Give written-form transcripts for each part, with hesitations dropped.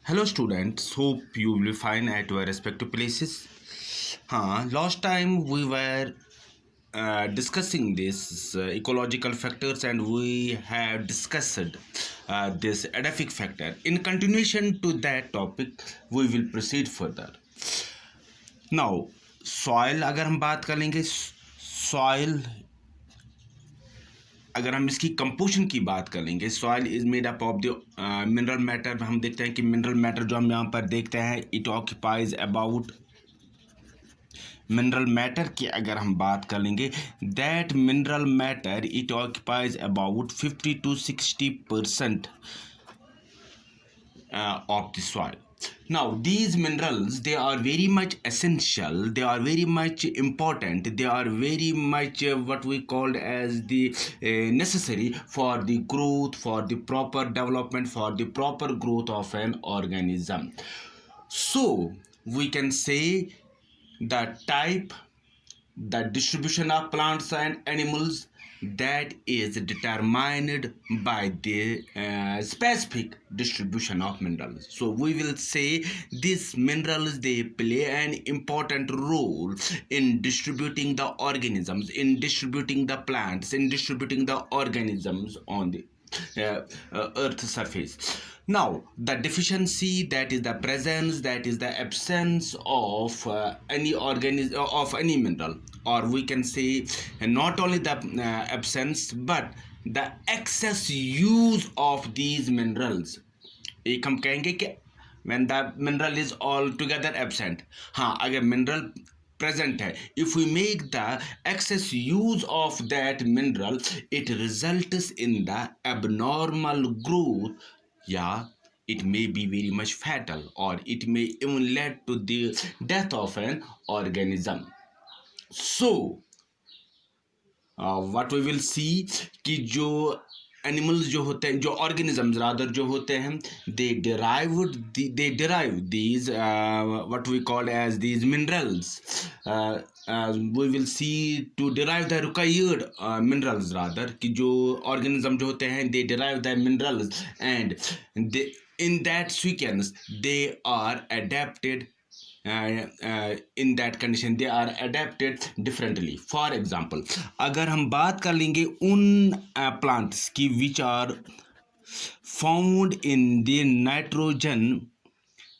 Hello students, hope you will be fine at your respective places. Last time we were discussing this ecological factors and we have discussed this edaphic factor. In continuation to that topic, we will proceed further. Now, soil अगर हम बात कर लेंगे soil अगर हम इसकी composition की बात कर लेंगे soil is made up of the mineral matter हम देखते हैं कि मिनरल मैटर जो हम यहाँ पर देखते हैं it occupies about mineral matter की अगर हम बात कर लेंगे that mineral matter it occupies about 50 to 60% of the soil. Now these minerals they are very much essential, they are very much important, they are very much what we called as the necessary for the growth, for the proper development, for the proper growth of an organism. So we can say the type, the distribution of plants and animals that is determined by the specific distribution of minerals. So we will say these minerals they play an important role in distributing the organisms, in distributing the plants, in distributing the organisms on the earth surface. Now the deficiency, that is the presence, that is the absence of any organism of any mineral, or we can say not only the absence but the excess use of these minerals. एक हम कहेंगे कि when the mineral is altogether absent. हाँ, अगर mineral present है, if we make the excess use of that mineral, it results in the abnormal growth. Yeah, it may be very much fatal, or it may even lead to the death of an organism. So what we will see कि जो animals जो होते हैं, जो organisms rather जो होते हैं, they derive these what we call as these minerals. We will see to derive the required minerals rather कि जो ऑर्गेनिज्म जो होते हैं they derive the minerals and they, in that sequence they are adapted in that condition, they are adapted differently. For example, अगर हम बात कर लेंगे उन plants की which are found in the nitrogen,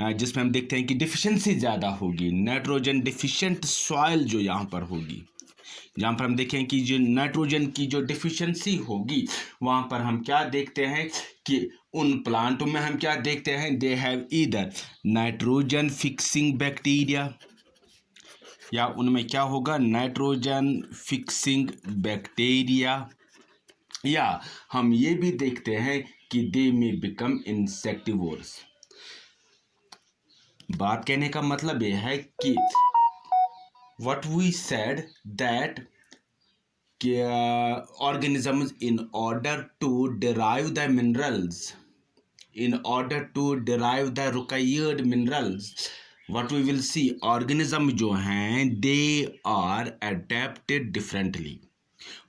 जिसमें हम देखते हैं कि डिफिशिएंसी ज़्यादा होगी, नाइट्रोजन डिफिशिएंट सॉइल जो यहाँ पर होगी, जहाँ पर हम देखें कि जो नाइट्रोजन की जो डिफिशिएंसी होगी वहाँ पर हम क्या देखते हैं कि उन प्लांटों में हम क्या देखते हैं, they have either nitrogen fixing bacteria, या उनमें क्या होगा नाइट्रोजन फिक्सिंग बैक्टीरिया, या हम ये भी देखते हैं कि दे में बिकम इंसेक्टिवोर्स. बात कहने का मतलब यह है कि what we said that organisms in order to derive the minerals, in order to derive the required minerals, what we will see organism जो हैं they are adapted differently.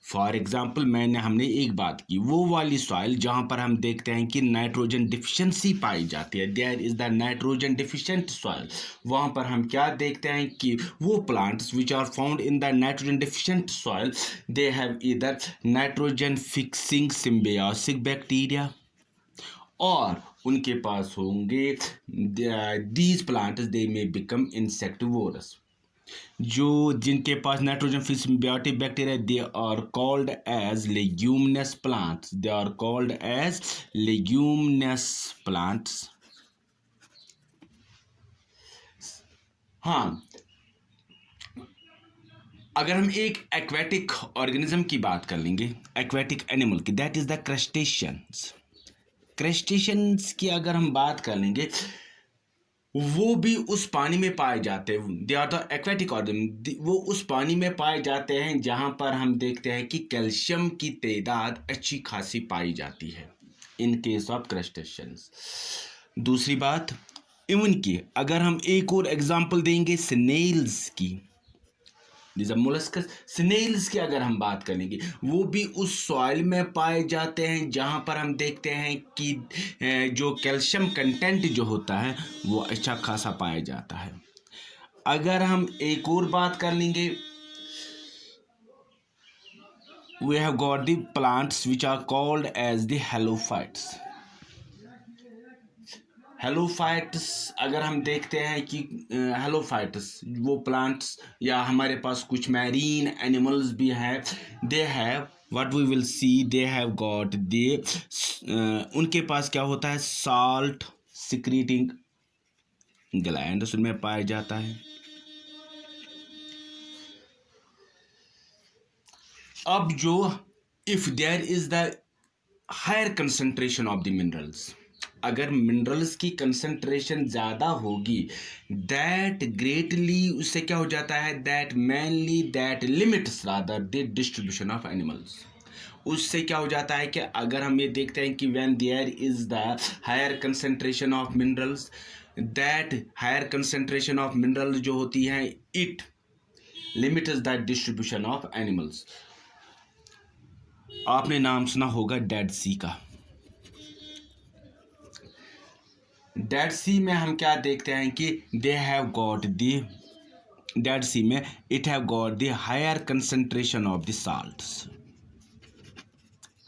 For example हमने एक बात की वो वाली सॉइल जहाँ पर हम देखते हैं कि नाइट्रोजन डिफिशिएंसी पाई जाती है, there is the nitrogen deficient soil. वहाँ पर हम क्या देखते हैं कि वो plants which are found in the nitrogen deficient soil they have either nitrogen fixing symbiotic bacteria, और उनके पास होंगे these plants they may become insectivorous. जो जिनके पास nitrogen fix symbiotic bacteria they are called as leguminous plants, they are called as leguminous plants. हाँ, अगर हम एक एक्वेटिक ऑर्गेनिज्म की बात कर लेंगे, एक्वेटिक एनिमल की, that is the crustaceans. Crustaceans की अगर हम बात कर लेंगे वो भी उस पानी में पाए जाते हैं, they are the aquatic organism, वो उस पानी में पाए जाते हैं जहाँ पर हम देखते हैं कि कैल्शियम की तादाद अच्छी खासी पाई जाती है इन केस ऑफ क्रस्टेशियंस. दूसरी बात इवन की अगर हम एक और एग्जांपल देंगे स्नेल्स की, दिस आर मोलस्कस। स्नेल्स की अगर हम बात करेंगे, वो भी उस सॉइल में पाए जाते हैं जहाँ पर हम देखते हैं कि जो कैल्शियम कंटेंट जो होता है वो अच्छा खासा पाया जाता है। अगर हम एक और बात कर लेंगे, we have got the plants which are called as the halophytes. Halophytes अगर हम देखते हैं कि हेलोफाइट्स वो प्लांट्स या हमारे पास कुछ मैरीन एनिमल्स भी हैं, they have what we will see, they have got they, उनके पास क्या होता है, साल्ट सिक्रीटिंग ग्लैंड्स उनमें पाया जाता है। अब जो if there is the higher concentration of the minerals, अगर मिनरल्स की कंसंट्रेशन ज़्यादा होगी, दैट ग्रेटली उससे क्या हो जाता है, that mainly that limits rather the distribution of animals. उससे क्या हो जाता है कि अगर हम ये देखते हैं कि when there is the higher concentration of minerals, that higher concentration of mineral जो होती है, it limits the distribution of animals. आपने नाम सुना होगा डेड सी का। डेड सी में हम क्या देखते हैं कि they have got the, dead sea में it have got the higher concentration of the salts,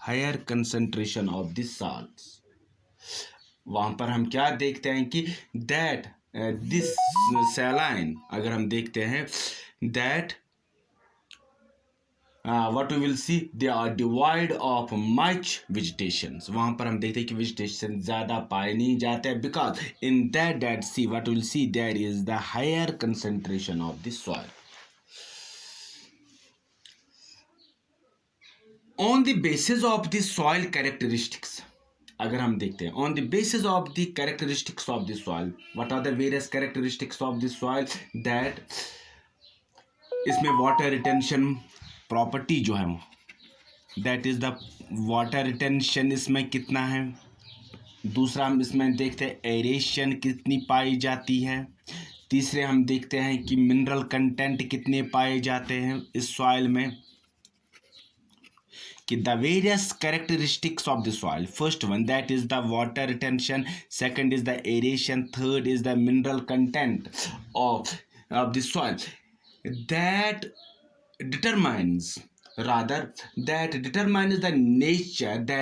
higher concentration of the salts. वहाँ पर हम क्या देखते हैं कि दैट दिस सैलाइन, अगर हम देखते हैं that what we will see, they are devoid of much vegetations। वहाँ पर हम देखते हैं कि vegetation ज़्यादा पाए नहीं जाते हैं, because in that Dead Sea what we will see, there is the higher concentration of the soil। On the basis of the soil characteristics, अगर हम देखते हैं on the basis of the characteristics of the soil, what are the various characteristics of the soil, that इसमें water retention property जो है, that is the water retention इसमें कितना है। दूसरा हम इसमें देखते हैं एरेशन कितनी पाई जाती है। तीसरे हम देखते हैं कि मिनरल कंटेंट कितने पाए जाते हैं इस सॉइल में, कि the various characteristics of the soil. First one that is the water retention, second is the aeration, third is the mineral content of the soil, that determines that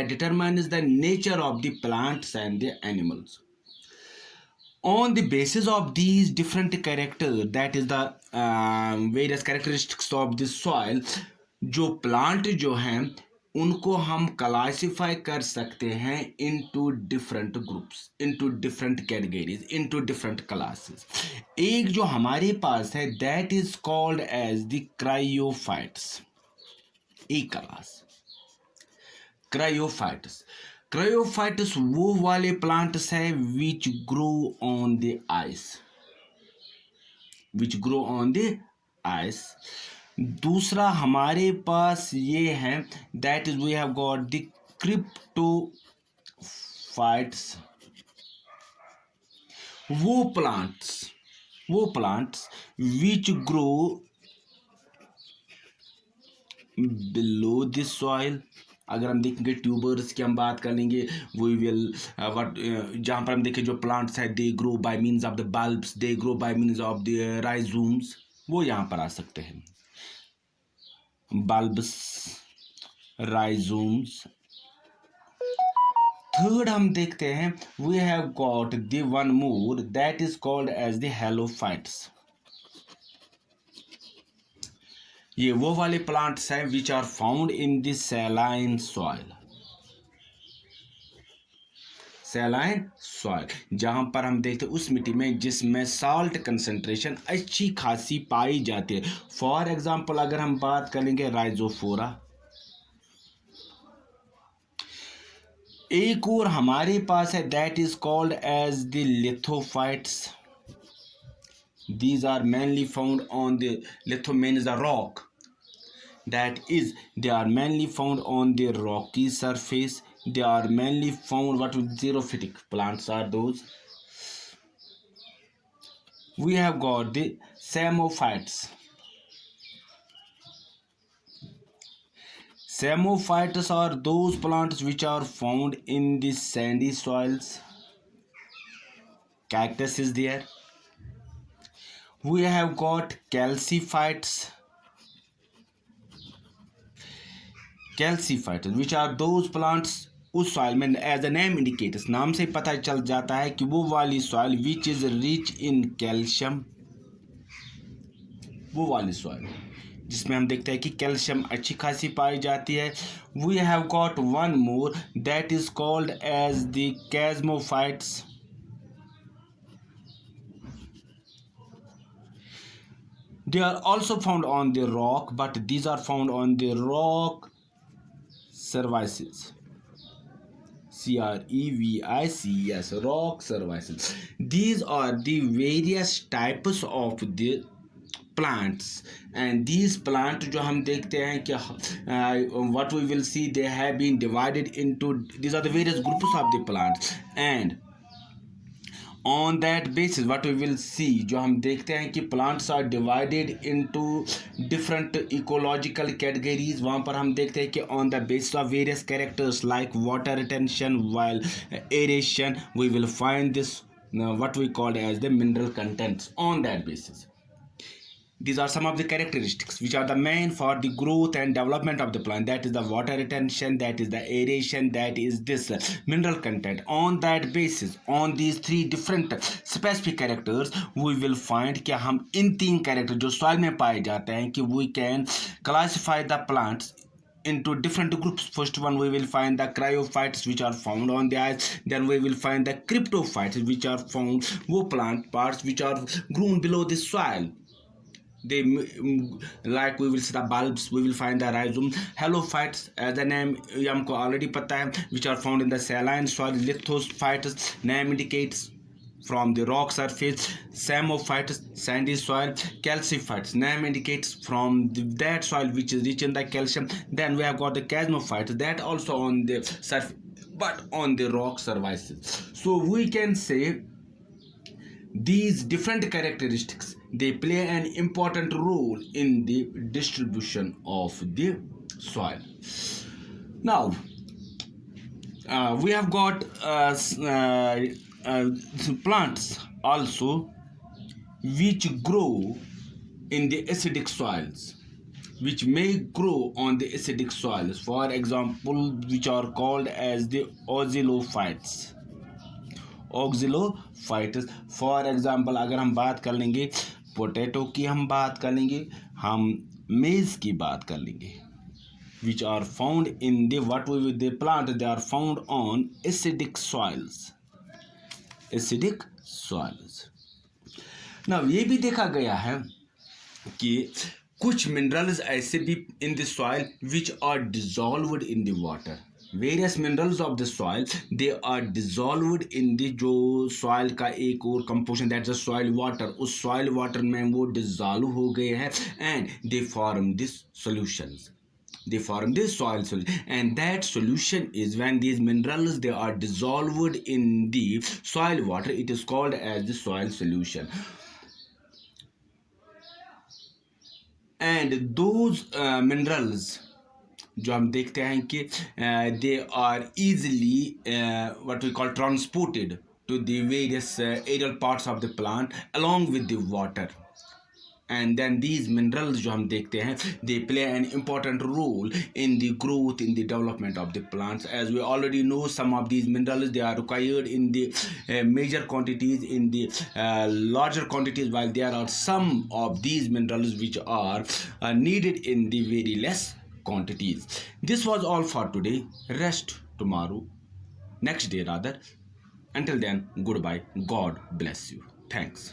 determines the nature of the plants and the animals। On the basis of these different characters, that is the various characteristics of the soil, जो plant जो हैं उनको हम classify कर सकते हैं into different groups, into different categories, into different classes. एक जो हमारे पास है that is called as the cryophytes, एक क्लास क्रायोफाइट्स। क्रायोफाइट्स वो वाले प्लांट्स है which grow on the ice, which grow on the ice. दूसरा हमारे पास ये है that is we have got the cryptophytes, वो plants which grow below the soil. अगर हम देखेंगे ट्यूबर्स की हम बात कर लेंगे, वी विल व्हाट, जहाँ पर हम देखें जो प्लांट्स है they grow by means of the bulbs, they grow by means of the rhizomes, वो यहाँ पर आ सकते हैं, bulbs, rhizomes। थर्ड हम देखते हैं we have got the one more that is called as the halophytes। ये वो वाले प्लांट्स हैं which are found in the saline soil, saline soil, जहाँ पर हम देखते हैं उस मिट्टी में जिसमें साल्ट कंसंट्रेशन अच्छी खासी पाई जाती है। फॉर एग्जांपल अगर हम बात करेंगे राइजोफोरा, एक और हमारे पास है that is called as the lithophytes. These are mainly found on the litho mean is a rock, that is they are mainly found on the rocky surface, they are mainly found what with xerophytic plants are those। we have got the psammophytes, Samophytes are those plants which are found in the sandy soils. Cactus is there. We have got calciphytes. Calciphytes, which are those plants उस soil में, as the name indicators, नाम से पता चल जाता है कि वो वाली soil which is rich in calcium, वो वाली सॉइल जिसमें हम देखते हैं कि कैल्शियम अच्छी खासी पाई जाती है. We have got one more that is called as the chasmophytes. They are also found on the rock, but these are found on the rock services. CREVICS, rock services. These are the various types of the plants, and these plants जो हम देखते हैं कि what we will see, they have been divided into, these are the various groups of the plants, and on that basis what we will see, जो हम देखते हैं कि plants are divided into different ecological categories. वहाँ पर हम देखते हैं कि on the basis of various characters like water retention, while aeration, we will find this what we call as the mineral contents on that basis. These are some of the characteristics which are the main for the growth and development of the plant. That is the water retention, that is the aeration, that is this mineral content. On that basis, on these three different specific characters, we will find कि हम इन तीन characters जो soil में पाए जाते हैं कि we can classify the plants into different groups. First one, we will find the cryophytes which are found on the ice. Then we will find the cryptophytes which are found, वो plant parts which are grown below the soil. They, like we will see the bulbs, we will find the rhizome. Halophytes, as the name हमको already पता है, which are found in the saline soil. Lithophytes, name indicates from the rock surface. Samophytes, sandy soil. Calciphytes, name indicates from that soil which is rich in the calcium. Then we have got the chasmophytes, that also on the surface but on the rock surfaces. So we can say these different characteristics, they play an important role in the distribution of the soil. Now we have got plants also which grow in the acidic soils, which may grow on the acidic soils. For example, which are called as the oxalophytes. Oxalophytes, for example अगर हम बात कर लेंगे potato की, हम बात कर लेंगे, हम मेज़ की बात कर लेंगे, which are found in the what we with the plant, they are found on acidic soils. Acidic soils. Now ये भी देखा गया है कि कुछ मिनरल्स ऐसे भी in the soil which are dissolved in the water. Various minerals of the soil, they are dissolved in the, जो सॉइल का एक और composition, that's the soil water, उस सॉइल वाटर में वो डिजॉल्व हो गए हैं and they form this solutions. They form this soil solution, and that solution is when these minerals, they are dissolved in the soil water, it is called as the soil solution. And those minerals जो हम देखते हैं कि they are easily what we call transported to the various aerial parts of the plant along with the water. And then these minerals जो हम देखते हैं, they play an important role in the growth, in the development of the plants. As we already know, some of these minerals, they are required in the major quantities, in the larger quantities, while there are some of these minerals which are needed in the very less quantities. This was all for today. Rest tomorrow, next day rather. Until then, goodbye. God bless you. Thanks.